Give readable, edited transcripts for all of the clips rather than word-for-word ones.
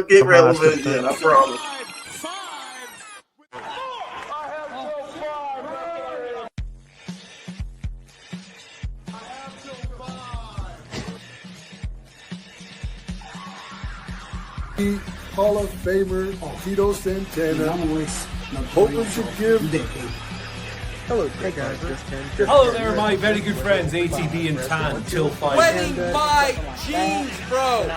get relevant again, I promise. Hall of Famer Tito Santana. Hoping to give. Hello, hey guys. Hello there, my very good friends, ATB and Tan, till 5. Wedding my jeans, bro.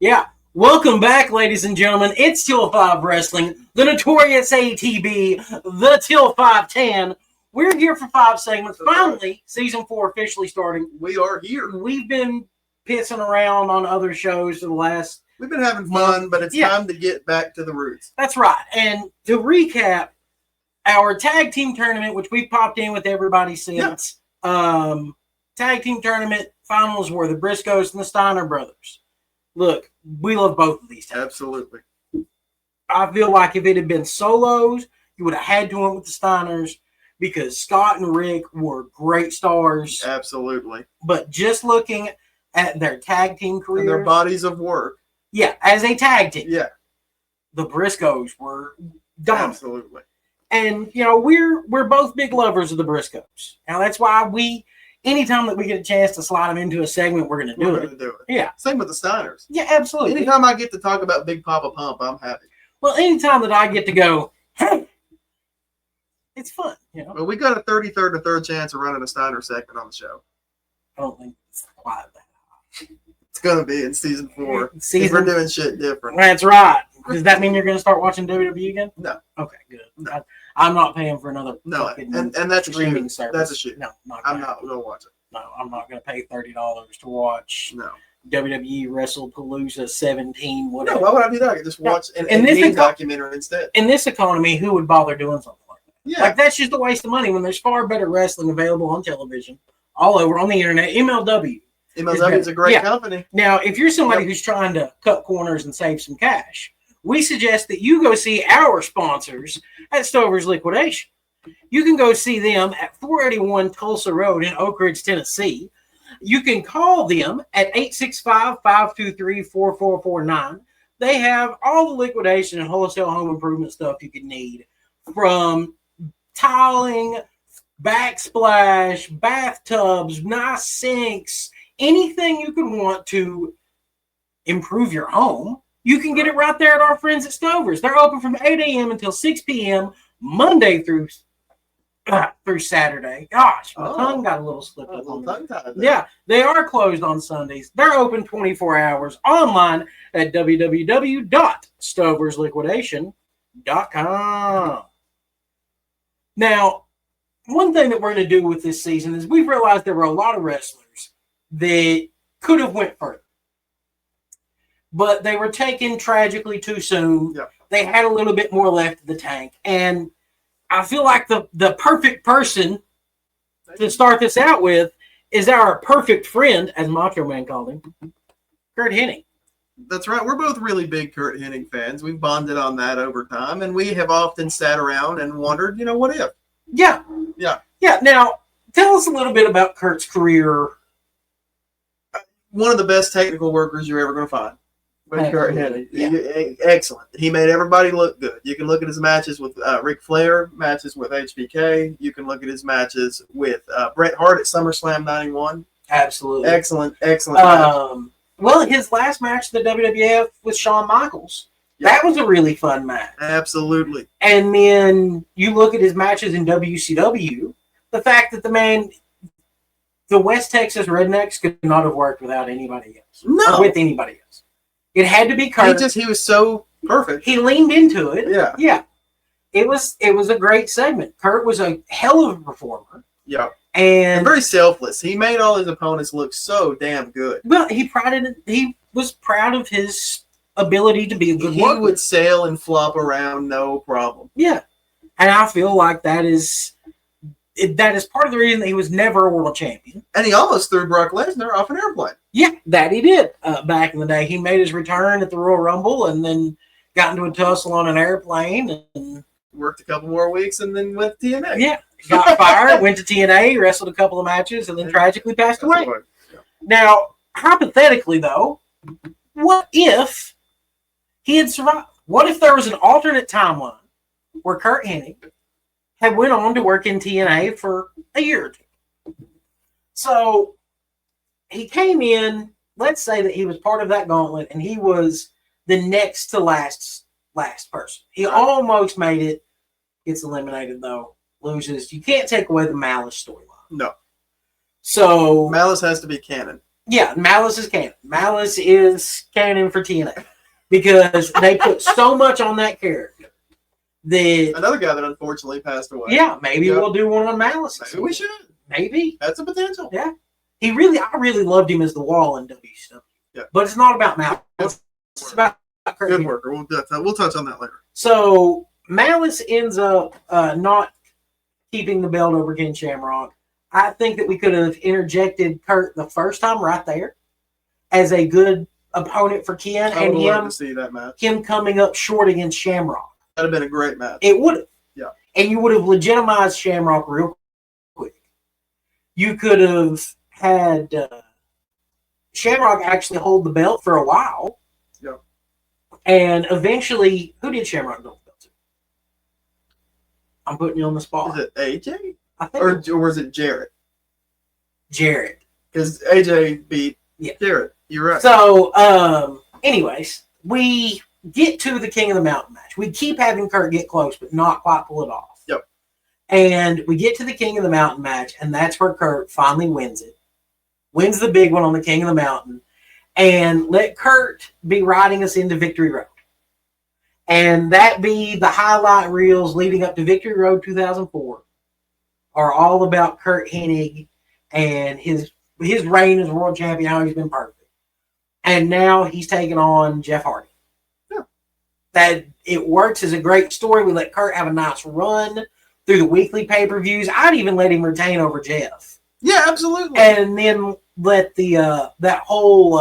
Yeah. Welcome back, ladies and gentlemen. It's Till 5 Wrestling, the notorious ATB, the Till 5 Tan. We're here for 5 segments. Finally, season 4 officially starting. We are here. We've been pissing around on other shows for the last... We've been having fun, but it's time to get back to the roots. That's right. And to recap, our tag team tournament, which we popped in with everybody since, tag team tournament finals were the Briscoes and the Steiner brothers. Look, we love both of these teams. Absolutely. I feel like if it had been solos, you would have had to win with the Steiners because Scott and Rick were great stars. Absolutely. But just looking at their tag team careers. And their bodies of work. Yeah, as a tag team. Yeah. The Briscoes were dominant. Absolutely. And, you know, we're both big lovers of the Briscoes. Now, that's why anytime that we get a chance to slide them into a segment, we're going to do it. Yeah. Same with the Steiners. Yeah, absolutely. Anytime I get to talk about Big Papa Pump, I'm happy. Well, anytime that I get to go, hey, it's fun, you know. Well, we got a 33rd to 3rd chance of running a Steiner segment on the show. I don't think it's quite that high. It's going to be in season 4. We're doing shit different. That's right. Does that mean you're going to start watching WWE again? No. Okay, good. No. I'm not paying for another and that's streaming a shoot. service. That's a shoot. No, I'm not going to watch it. No, I'm not going to pay $30 to watch No. WWE WrestlePalooza 17, whatever. No, why would I do that? I could just watch an documentary instead. In this economy, who would bother doing something like that? Yeah. Like, that's just a waste of money when there's far better wrestling available on television, all over, on the internet. MLW is a great company. Now, if you're somebody who's trying to cut corners and save some cash, we suggest that you go see our sponsors at Stover's Liquidation. You can go see them at 481 Tulsa Road in Oak Ridge, Tennessee. You can call them at 865-523-4449. They have all the liquidation and wholesale home improvement stuff you could need, from tiling, backsplash, bathtubs, nice sinks, anything you could want to improve your home. You can get it right there at our friends at Stover's. They're open from 8 a.m. until 6 p.m. Monday through Saturday. Gosh, my tongue got a little slipped up on that. Yeah, they are closed on Sundays. They're open 24 hours online at www.stoversliquidation.com. Now, one thing that we're going to do with this season is we've realized there were a lot of wrestlers that could have went further, but they were taken tragically too soon. Yeah. They had a little bit more left in the tank, and I feel like the perfect person to start this out with is our perfect friend, as Macho Man called him, Curt Hennig. That's right. We're both really big Curt Hennig fans. We've bonded on that over time, and we have often sat around and wondered, what if? Yeah. Now, tell us a little bit about Curt's career. One of the best technical workers you're ever going to find. Curt Hennig. Yeah. Excellent. He made everybody look good. You can look at his matches with Ric Flair, matches with HBK. You can look at his matches with Bret Hart at SummerSlam 91. Absolutely. Excellent. Well, his last match to the WWF with Shawn Michaels. Yep. That was a really fun match. Absolutely. And then you look at his matches in WCW, the fact that the West Texas Rednecks could not have worked without anybody else. No. Or with anybody else. It had to be Curt. He was so perfect. He leaned into it. Yeah. Yeah. It was a great segment. Curt was a hell of a performer. Yeah. And very selfless. He made all his opponents look so damn good. Well, he was proud of his ability to be a good worker. He would sail and flop around, no problem. Yeah. And I feel like that is part of the reason that he was never a world champion. And he almost threw Brock Lesnar off an airplane. Yeah, that he did back in the day. He made his return at the Royal Rumble and then got into a tussle on an airplane and worked a couple more weeks, and then went to TNA. Yeah, got fired, went to TNA, wrestled a couple of matches, and then tragically passed away. Yeah. Now, hypothetically, though, what if he had survived? What if there was an alternate timeline where Curt Hennig had went on to work in TNA for a year or two? So he came in, let's say that he was part of that gauntlet, and he was the next to last person. He almost made it, gets eliminated, though, loses. You can't take away the Malice storyline. No. So Malice has to be canon. Yeah, Malice is canon. Malice is canon for TNA because they put so much on that character that Another guy that unfortunately passed away. yeah, maybe we'll do one on Malice. Maybe we should. Maybe That's a potential. yeah. I really loved him as the Wall in WCW. Yeah. But it's not about Malice. It's about Curt Good Hennig. worker. We'll touch on that later. So Malice ends up not keeping the belt over Ken Shamrock. I think that we could have interjected Curt the first time right there as a good opponent for Ken, I and would love him to see that match. him coming up short against Shamrock. That'd have been a great match. It would have. Yeah. And you would have legitimized Shamrock real quick. You could have had Shamrock actually hold the belt for a while. Yeah. And eventually, who did Shamrock go the belt to? I'm putting you on the spot. Is it AJ? I think Or was it Jarrett? Jarrett. Because AJ beat Yeah. Jarrett. You're right. So, anyways, we get to the King of the Mountain match. We keep having Curt get close, but not quite pull it off. Yep. And we get to the King of the Mountain match, and that's where Curt finally wins it. Wins the big one on the King of the Mountain, and let Curt be riding us into Victory Road. And that be the highlight reels leading up to Victory Road 2004 are all about Curt Hennig and his reign as world champion, how he's been perfect. And now he's taking on Jeff Hardy. Yeah. That it works as a great story. We let Curt have a nice run through the weekly pay-per-views. I'd even let him retain over Jeff. Yeah, absolutely. And then let the that whole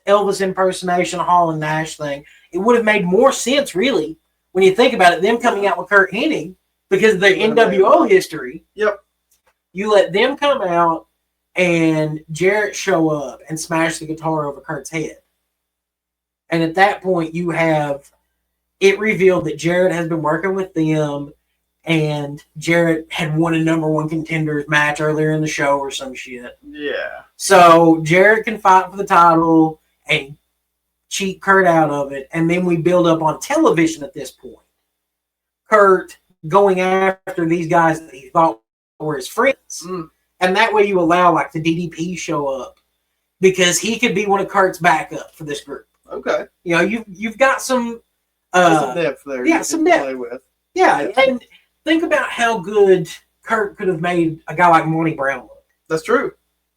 Elvis impersonation Hall and Nash thing, it would have made more sense, really, when you think about it, them coming out with Curt Hennig because of their NWO history. Yep. You let them come out and Jarrett show up and smash the guitar over Curt's head. And at that point, you have it revealed that Jarrett has been working with them and Jarrett had won a #1 contenders match earlier in the show or some shit. Yeah. So Jarrett can fight for the title and cheat Curt out of it. And then we build up on television at this point. Curt going after these guys that he thought were his friends. Mm. And that way you allow like the DDP show up because he could be one of Curt's backup for this group. Okay. You know, you've got some Some depth there. yeah, you some can depth. Play with. Yeah, and think about how good Curt could have made a guy like Monty Brown look. That's true.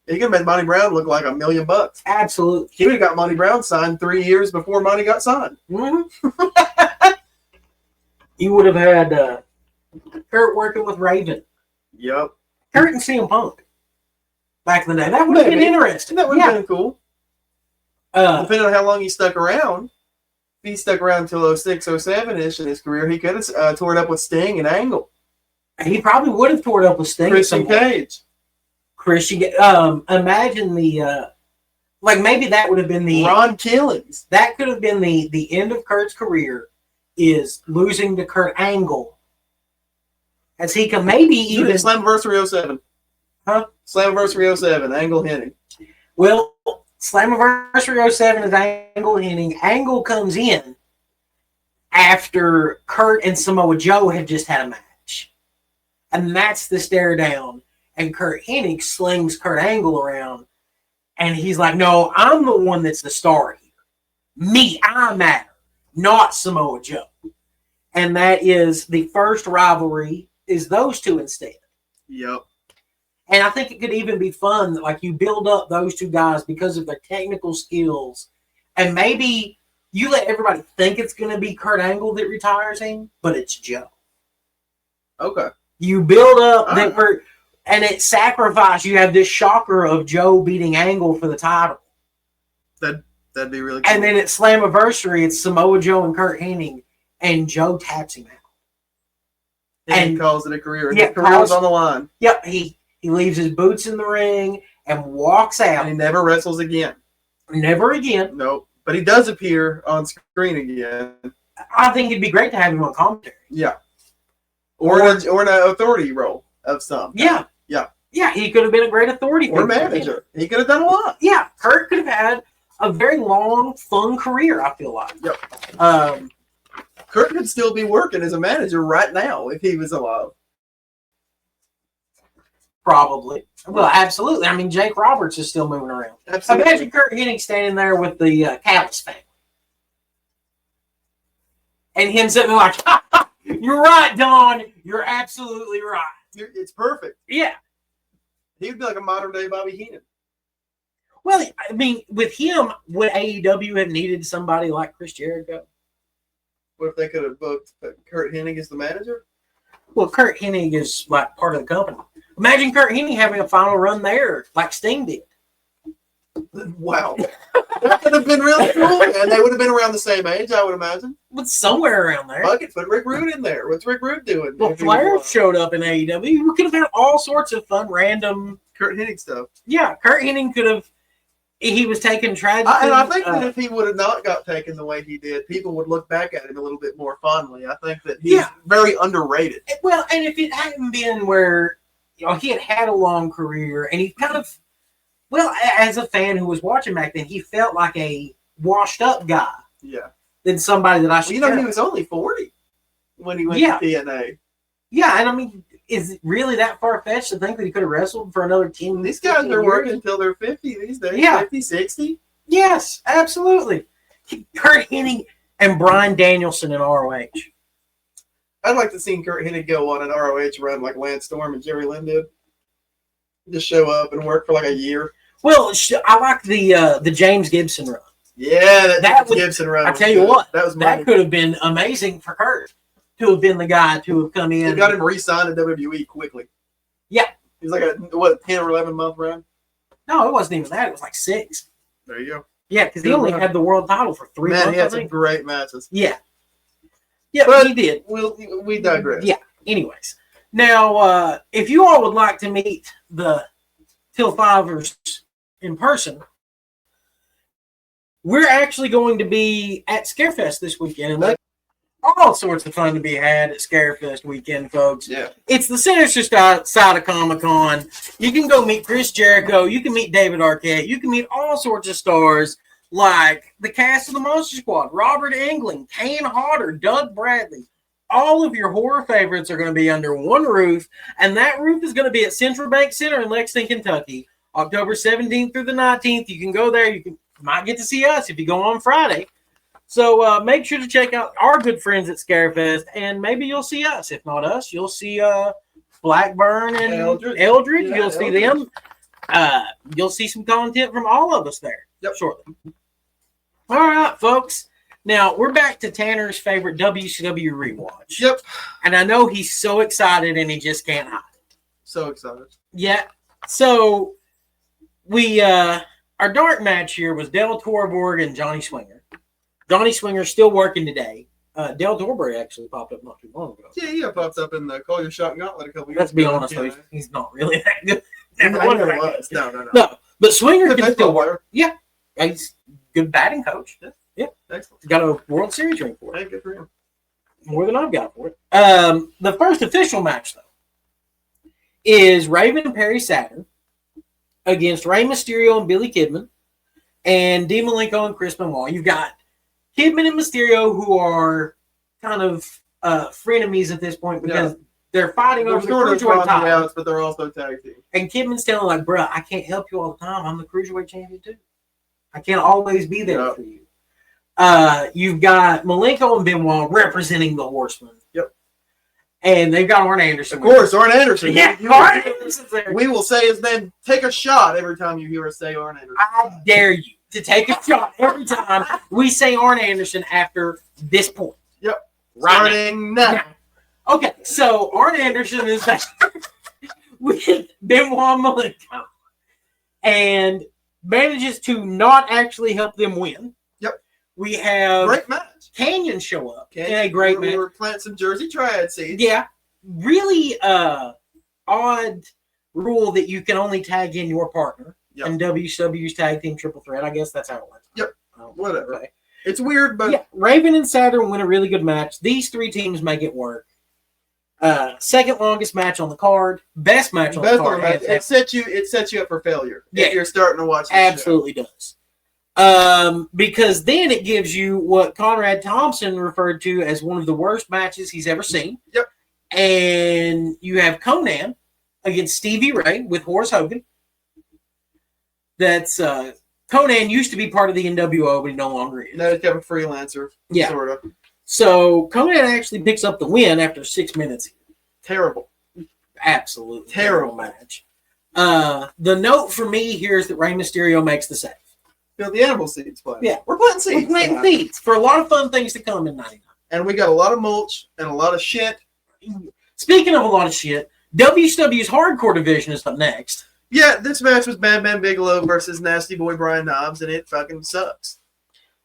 He could have made Monty Brown look like $1 million. Absolutely. He would have got Monty Brown signed 3 years before Monty got signed. Mm-hmm. You would have had Curt working with Raven. Yep. Curt and CM Punk back in the day. That would have been Maybe. interesting. That would have been cool. Uh, Depending on how long he stuck around. If he stuck around until 06, 07-ish in his career, he could have tore it up with Sting and Angle. he probably would have tore it up with Sting. Christian Cage. Christian. Imagine the like maybe that would have been the Ron Killings. that could have been the end of Curt's career is losing to Kurt Angle. As he can maybe even Slammiversary 07. Huh? Slammiversary 07, Angle Hennig. well Slammiversary 07 is Angle Hennig. Angle comes in after Curt and Samoa Joe had just had a match. And that's the stare down. And Curt Hennig slings Kurt Angle around. And he's like, no, I'm the one that's the star here. Me, I matter. Not Samoa Joe. And that is the first rivalry is those two instead. Yep. And I think it could even be fun that like you build up those two guys because of their technical skills. And maybe you let everybody think it's going to be Kurt Angle that retires him, but it's Joe. Okay. You build up that we're, and at Sacrifice, you have this shocker of Joe beating Angle for the title. That'd be really cool. And then at Slammiversary, it's Samoa Joe and Curt Hennig, and Joe taps him out. And he calls it a career. Yeah, His career was on the line. Yep, he leaves his boots in the ring and walks out. And he never wrestles again. Never again. Nope. But he does appear on screen again. I think it'd be great to have him on commentary. Yeah. Or in an authority role of some kind. Yeah. Yeah. Yeah, he could have been a great authority Or figure. manager. He could have done a lot. Yeah, Curt could have had a very long, fun career, I feel like. Yep. Curt could still be working as a manager right now if he was alive. Probably. Well, absolutely. I mean, Jake Roberts is still moving around. Absolutely. Imagine Curt Hennig standing there with the Callis family. And him sitting there like, ha, ha, you're right, Don. You're absolutely right. It's perfect. Yeah. He would be like a modern day Bobby Heenan. Well, I mean, with him, would AEW have needed somebody like Chris Jericho? What if they could have booked Curt Hennig as the manager? Well, Curt Hennig is like part of the company. Imagine Curt Hennig having a final run there like Sting did. Wow. That would have been really cool. And they would have been around the same age, I would imagine. But somewhere around there. Fuck it, put Rick Rude in there. What's Rick Rude doing? Well, Flair showed up in AEW. We could have had all sorts of fun, random Curt Hennig stuff. Yeah, Curt Hennig could have. He was taken tragically. And I think that if he would have not got taken the way he did, people would look back at him a little bit more fondly. I think that he's very underrated. Well, and if it hadn't been where he had a long career, and he kind of, as a fan who was watching back then, he felt like a washed-up guy. Yeah. Than somebody that I should. He was only 40 when he went to TNA. Yeah, and I mean, is it really that far-fetched to think that he could have wrestled for another 10 These guys are working until they're 50 these days. Yeah. 50, 60. Yes, absolutely. Curt Hennig and Brian Danielson in ROH. I'd like to see Curt Hennig go on an ROH run like Lance Storm and Jerry Lynn did. Just show up and work for like a year. Well, I like the James Gibson run. Yeah, that Gibson run. I tell you what, that could have been amazing for Curt to have been the guy to have come in. They got him re-signed in WWE quickly. Yeah. He was like a 10 or 11 month run? No, it wasn't even that. It was like 6. There you go. Yeah, because he only had the world title for 3 months. Man, he had some great matches. Yeah. Yeah, but he did. We digress. Yeah. Anyways. Now, if you all would like to meet the Till Fivers in person, we're actually going to be at Scarefest this weekend. And all sorts of fun to be had at Scarefest weekend, folks. Yeah. It's the sinister side of Comic-Con. You can go meet Chris Jericho. You can meet David Arquette. You can meet all sorts of stars like the cast of the Monster Squad, Robert Englund, Kane Hodder, Doug Bradley. All of your horror favorites are going to be under one roof, and that roof is going to be at Central Bank Center in Lexington, Kentucky, October 17th through the 19th. You can go there. You might get to see us if you go on Friday. So make sure to check out our good friends at Scarefest, and maybe you'll see us. If not us, you'll see Blackburn and Eldridge. Yeah, you'll see them. You'll see some content from all of us there shortly. All right, folks. Now, we're back to Tanner's favorite WCW rewatch. Yep. And I know he's so excited and he just can't hide. So excited. Yeah. So, our dark match here was Del Torborg and Johnny Swinger. Johnny Swinger's still working today. Del Torborg actually popped up not too long ago. Yeah, he popped up in the Call Your Shot Gauntlet a couple years Let's be ago. honest, he's not really that good. Never was. No. No, but Swinger Good can still baseball work. Yeah. He's a good batting coach. Yeah. Excellent. Got a World Series ring for it. Hey, good for him. More than I've got for it. The first official match, though, is Raven and Perry Saturn against Rey Mysterio and Billy Kidman and Dean Malenko and Chris Benoit. You've got Kidman and Mysterio, who are kind of frenemies at this point because they're fighting over the cruiserweight title. But they're also tag team. And Kidman's telling like, bruh, I can't help you all the time. I'm the cruiserweight champion too. I can't always be there for you. You've got Malenko and Benoit representing the Horsemen. Yep. And they've got Arn Anderson. Of course, Arn Anderson. Yeah, Arn Anderson's there. We will say his name. Take a shot every time you hear us say Arn Anderson. I dare you to take a shot every time we say Arn Anderson after this point. Yep. Right Starting now. Okay, so Arn Anderson is back with Benoit Malenko and manages to not actually help them win. Yep. We have great match. Canyon show up in a great match. We're planting some Jersey Triad seeds. Yeah. really odd rule that you can only tag in your partner in WCW's tag team triple threat. I guess that's how it works. Yep. Whatever. Okay. It's weird, but yeah, Raven and Saturn win a really good match. These three teams make it work. Second longest match on the card, best match on the card. It sets you up for failure if you're starting to watch this absolutely show. Does. Because then it gives you what Conrad Thompson referred to as one of the worst matches he's ever seen. Yep. And you have Conan against Stevie Ray with Horace Hogan. That's Conan used to be part of the NWO, but he no longer is. Now he's kind of a freelancer. Yeah. Sort of. So Conan actually picks up the win after 6 minutes. Terrible. Absolutely terrible match. The note for me here is that Rey Mysterio makes the save. Feel the animal seeds playing. Yeah. We're planting seeds. We're planting seeds for a lot of fun things to come in 99. And we got a lot of mulch and a lot of shit. Speaking of a lot of shit, WCW's hardcore division is up next. Yeah, this match was Bam Bam Bigelow versus Nasty Boy Brian Knobbs, and it fucking sucks.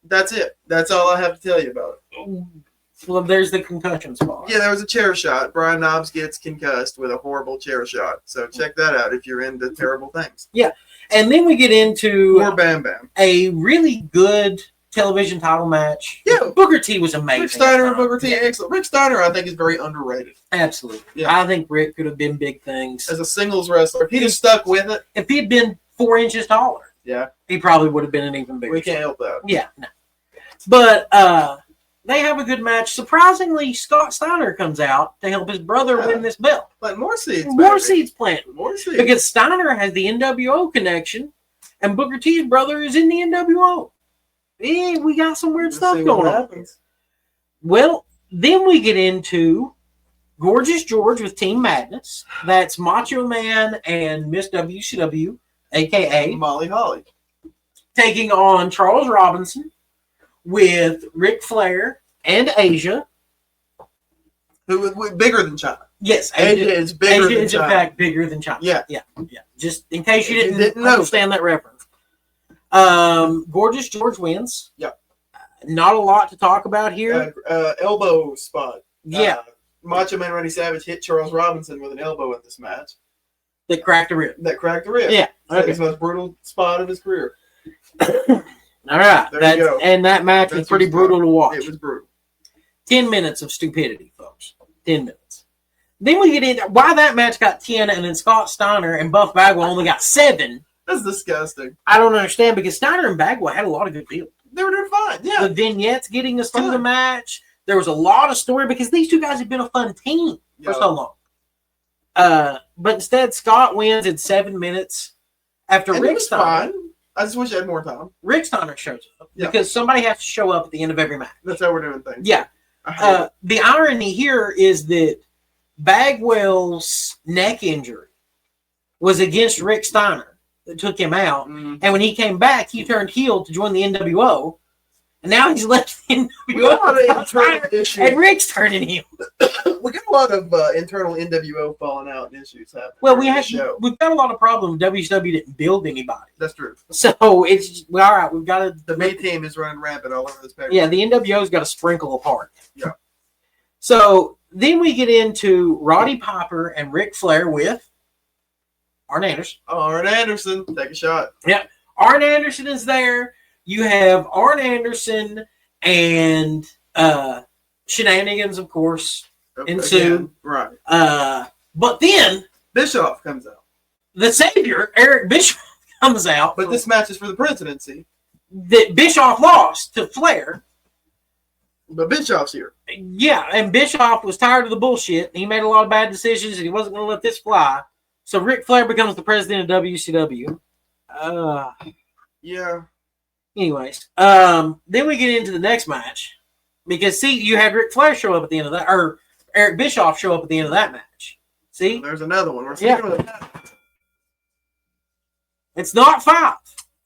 That's it. That's all I have to tell you about it. Well, there's the concussion spot. Yeah, there was a chair shot. Brian Knobbs gets concussed with a horrible chair shot. So check that out if you're into terrible things. Yeah. And then we get into Or Bam Bam. A really good television title match. Yeah. Booker T was amazing. Rick Steiner and Booker T, excellent. Rick Steiner, I think, is very underrated. Absolutely. Yeah. I think Rick could have been big things. As a singles wrestler, if he'd have stuck with it. If he had been 4 inches taller, he probably would have been an even bigger. We can't help that. Yeah, no. But they have a good match. Surprisingly, Scott Steiner comes out to help his brother win this belt. But more seeds. More seeds planted. More seeds. Because Steiner has the NWO connection, and Booker T's brother is in the NWO. Yeah, we got some weird stuff going on. Well, then we get into Gorgeous George with Team Madness. That's Macho Man and Miss WCW, a.k.a. Molly Holly, taking on Charles Robinson with Ric Flair and Asia. Who was bigger than China. Yes, Asia is bigger than China. Is in fact bigger than China. Yeah. Just in case you didn't understand that reference. Gorgeous George wins. Yep. Not a lot to talk about here. Elbow spot. Yeah. Macho Man Randy Savage hit Charles Robinson with an elbow in this match. That cracked a rib. Yeah. Okay. It's the most brutal spot of his career. All right. There you go. And that match was pretty brutal to watch. It was brutal. 10 minutes of stupidity, folks. 10 minutes. Then we get into why that match got 10 and then Scott Steiner and Buff Bagwell only got 7. That's disgusting. I don't understand because Steiner and Bagwell had a lot of good build. They were doing fine. Yeah. The vignettes getting us through the match. There was a lot of story because these two guys have been a fun team for so long. But instead, Scott wins in 7 minutes after and Rick Steiner. Fine. I just wish I had more time. Rick Steiner shows up because somebody has to show up at the end of every match. That's how we're doing things. Yeah. The irony here is that Bagwell's neck injury was against Rick Steiner that took him out. Mm-hmm. And when he came back, he turned heel to join the NWO. And now he's left the NWO. And Rick's turning heel. We got a lot of internal NWO falling out and issues happening. Well, we've got a lot of problems. WCW didn't build anybody. That's true. So it's all right. We've got to. The main team is running rampant all over this paper. Yeah, the NWO's got to sprinkle apart. Yeah. So then we get into Roddy Piper and Ric Flair with Arn Anderson. Arn Anderson, take a shot. Yeah, Arn Anderson is there. You have Arn Anderson and shenanigans, of course, ensue. Right. But then Bischoff comes out. The Savior, Eric Bischoff, comes out. But this match is for the presidency. That Bischoff lost to Flair. But Bischoff's here. Yeah, and Bischoff was tired of the bullshit. He made a lot of bad decisions, and he wasn't going to let this fly. So Ric Flair becomes the president of WCW. Yeah. Anyways, then we get into the next match. Because, see, you had Ric Flair show up at the end of that, or Eric Bischoff show up at the end of that match. See? Well, there's another one. It's not 5.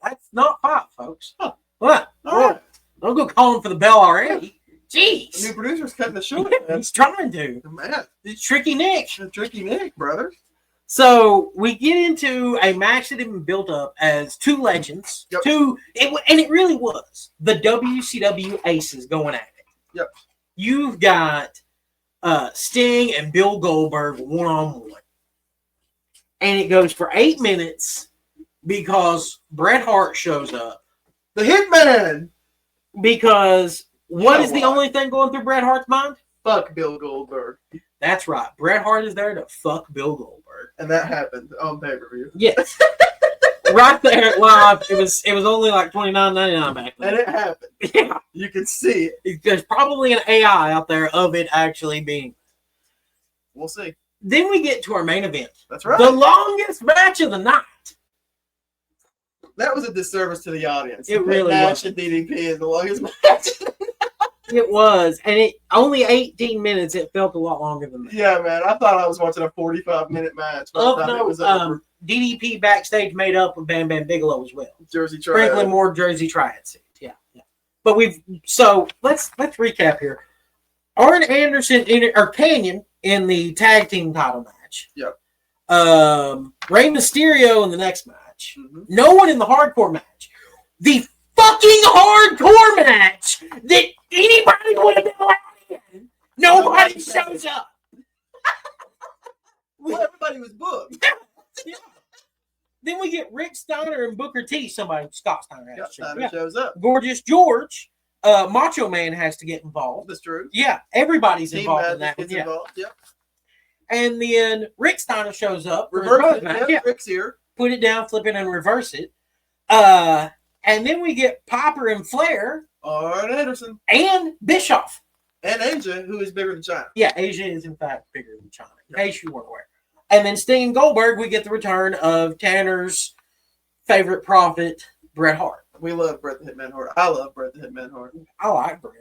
That's not 5, folks. Huh. What? All right. Don't go calling for the bell already. Jeez. The new producer's cutting the short. He's trying to. Man. It's Tricky Nick. Tricky Nick, brother. So we get into a match that had been built up as two legends. Yep. And it really was the WCW aces going at it. Yep. You've got Sting and Bill Goldberg one-on-one. And it goes for 8 minutes because Bret Hart shows up. The Hitman! Because what is the Come on. only thing going through Bret Hart's mind? Fuck Bill Goldberg. That's right. Bret Hart is there to fuck Bill Goldberg. And that happened on pay-per-view. Yes. Right there live. It was only like $29.99 back then. And it happened. Yeah. You can see it. There's probably an AI out there of it actually being. We'll see. Then we get to our main event. That's right. The longest match of the night. That was a disservice to the audience. It really Nash was. and DDP is the longest match. It was. And it only 18 minutes. It felt a lot longer than that. Yeah, man. I thought I was watching a 45-minute match. By the time it was over. DDP backstage made up with Bam Bam Bigelow as well. Jersey Triad. Sprinkling more Jersey Triad seats. Yeah. But let's recap here. Arn Anderson or Canyon in the tag team title match. Yep. Rey Mysterio in the next match. Mm-hmm. No one in the hardcore match. The fucking hardcore match that anybody would have been allowed in. Nobody shows up. Well, everybody was booked. Yeah. Then we get Rick Steiner and Booker T. Scott Steiner has Yep, to. Steiner Yeah. shows up. Gorgeous George, Macho Man has to get involved. That's true. Yeah, everybody's Team involved in Magic that one. gets Yeah. involved. Yep. And then Rick Steiner shows up. for his Reverse brother's it. match. Yep, Yeah. Rick's here. Put it down, flip it, and reverse it. And then we get Piper and Flair Arn Anderson. and Bischoff. And Asia, who is bigger than China. Yeah, Asia is in fact bigger than China. In case you weren't aware. And then Sting and Goldberg, we get the return of Tanner's favorite prophet, Bret Hart. We love Bret the Hitman Hart. I love Bret the Hitman Hart. I like Bret.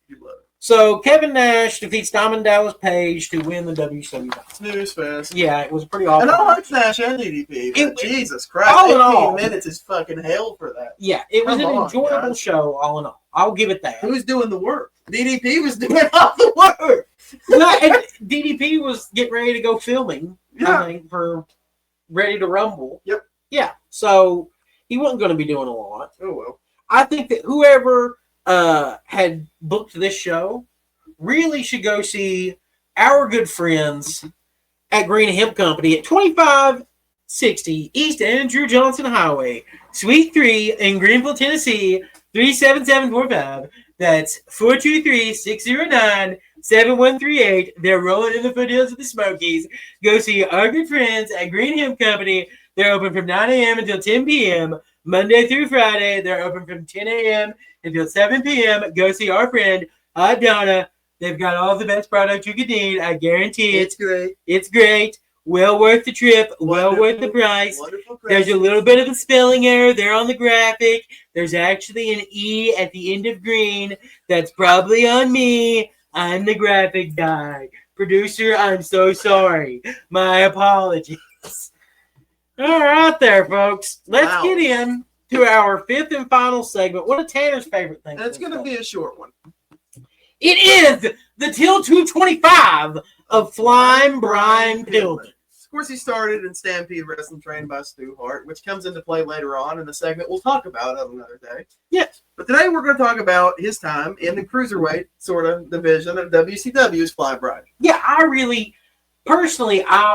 You love it. So Kevin Nash defeats Diamond Dallas Page to win the WCW title. Snooze fest. Yeah, it was pretty awesome. And I like Nash and DDP. But It- Jesus Christ. all in 18 all- minutes is fucking hell for that. Yeah, it was Come an on, enjoyable guys. show, all in all. I'll give it that. Who's doing the work? DDP was doing all the work. Well, and DDP was getting ready to go filming, Yeah. I think, for Ready to Rumble. Yep. Yeah, so he wasn't going to be doing a lot. Oh, well. I think that whoever had booked this show really should go see our good friends at Green Hemp Company at 2560 East Andrew Johnson Highway, Suite 3 in Greenville, Tennessee, 37745. That's 423-609-7138. They're rolling in the foothills of the Smokies. Go see our good friends at Green Hemp Company. They're open from 9 a.m. until 10 p.m. Monday through Friday. They're open from 10 a.m. until 7 p.m. Go see our friend, Donna. They've got all the best products you could need. I guarantee it. It's great. It's great. Well worth the trip. Well worth the price. Wonderful. There's a little bit of a spelling error there on the graphic. There's actually an E at the end of green. That's probably on me. I'm the graphic guy. Producer, I'm so sorry. My apologies. All right there, folks. Let's Wow. get in to our fifth and final segment. One of Tanner's favorite things. And it's going to be a short one. It is the Till 225 of Flying Brian Pillman. Of course, he started in Stampede Wrestling, trained by Stu Hart, which comes into play later on in the segment we'll talk about on another day. Yes. But today we're going to talk about his time in the cruiserweight sort of division of WCW's Fly Brian. Yeah, I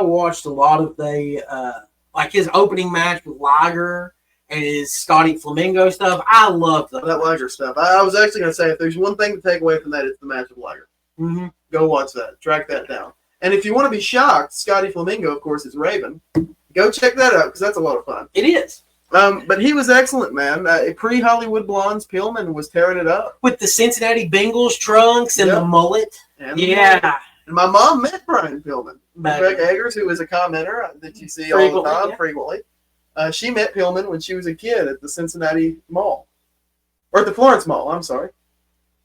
watched a lot of the, like his opening match with Liger and his Scotty Flamingo stuff. I love That Liger stuff. I was actually going to say, if there's one thing to take away from that, it's the match with Liger. Mm-hmm. Go watch that. Track that down. And if you want to be shocked, Scotty Flamingo, of course, is Raven. Go check that out because that's a lot of fun. It is. But he was excellent, man. Pre-Hollywood Blondes, Pillman was tearing it up. With the Cincinnati Bengals trunks and Yep. the mullet. And Yeah. And my mom met Brian Pillman. Back- Beck Eggers, who is a commenter that you see all the Frequently, time, yeah. frequently. She met Pillman when she was a kid at the Cincinnati Mall. Or at the Florence Mall, I'm sorry.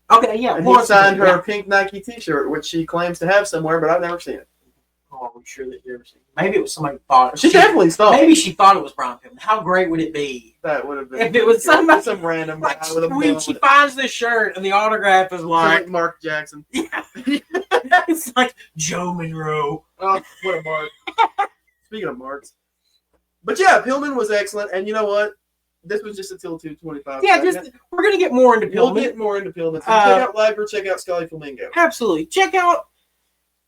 Okay, yeah. And he Florence signed her yeah. pink Nike t-shirt, which she claims to have somewhere, but I've never seen it. Oh, I'm sure that you ever seen it. Maybe it was somebody thought. She definitely thought Maybe she thought it was Brian Pillman. How great would it be that would have been. if it was somebody some random like guy with a when she finds this shirt and the autograph is like, like Mark Jackson. yeah, it's like Joe Monroe. Oh, what a mark. Speaking of marks. But yeah, Pillman was excellent. And you know what? This was just until 225. Yeah, we're gonna get more into We'll Pillman. get more into Pillman. So check out Liger, check out Scotty Flamingo. Absolutely. Check out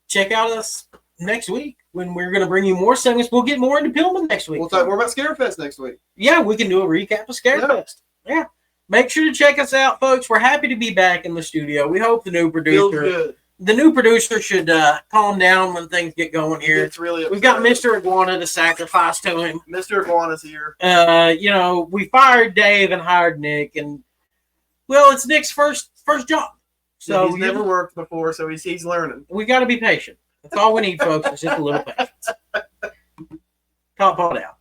check out us next week when we're going to bring you more segments. We'll get more into Pillman next week. We'll talk more about Scarefest next week. Yeah, we can do a recap of Scarefest. Yeah. Make sure to check us out, folks. We're happy to be back in the studio. We hope the new producer should calm down when things get going here. It's really upset. We've got Mr. Iguana to sacrifice to him. Mr. Iguana's here. We fired Dave and hired Nick, and well, it's Nick's first job. So he's never worked before, so he's learning. We got to be patient. That's all we need, folks. Is just a little patience. Top Pod out.